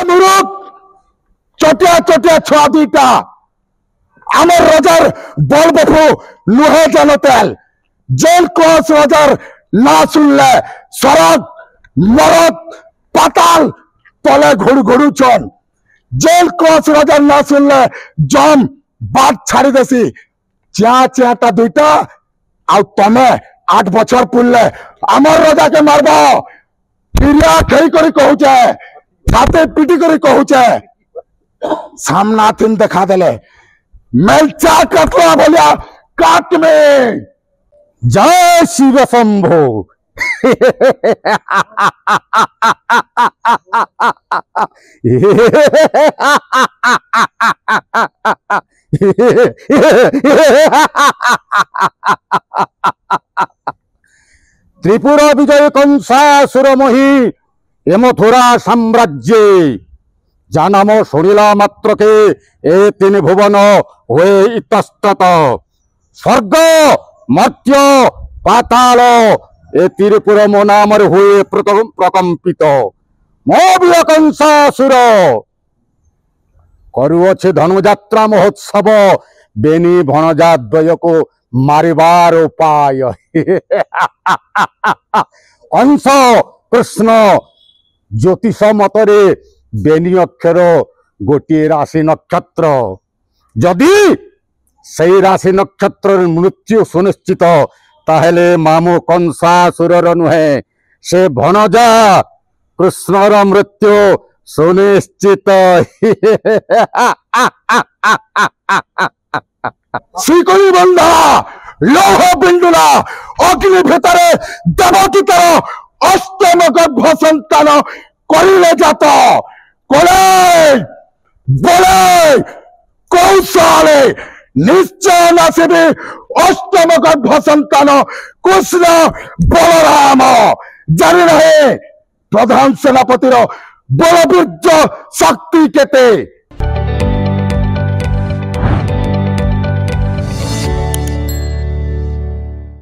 मुरुख चटिया चटिया छुआ दुईटा आमर रजार बल बफू लुहे जान तेल जेल क्लस रजार ना सुनले स्वर्ग नरक पाताल तले घुड़ घुड़ुचन जेल क्लस रजार ना सुनले जम बात छाड़ी देसी चा चाटा दुईटा आ तमे 8 बछर पुरले आमर रजा के मारब फिरिया खेई करी कहूचे छाते पिटी करी कहूचे सामना तीन देखा देले मेलचा कटला बोलिया काट में जय शिव शंभो त्रिपुरा विजय कंसासुरमही ए मथुरा साम्राज्ये जानाम शुणिला मात्रके ए तीन भुवन हुए इतस्तत स्वर्ग मर्त्य पाताल ए त्रिपुर मो नाम हुए प्रकंपित मोबिल कंसासुर करुअछे धनुयात्रा महोत्सव बेनी भणजा द्वय को मारिबार उपाय कंस कृष्ण ज्योतिष मतरे बेनी अक्षर गोटे राशि नक्षत्र जदि से राशि नक्षत्र मृत्यु सुनिश्चित ताहेले मामू कंसासुर नुहे से भणजा कृष्णर मृत्यु सुनिश्चित श्रीकरी बंधा लोह पिंडुला अग्नि भितरे देवकी तर अष्टम गर्भ संतान करिले जात कोले बोले कौशले निश्चय नासिबे अष्टम गर्भ संतान कृष्ण बलराम जानी रहे प्रधान सेनापतिर बलबीर्य शक्ति केते।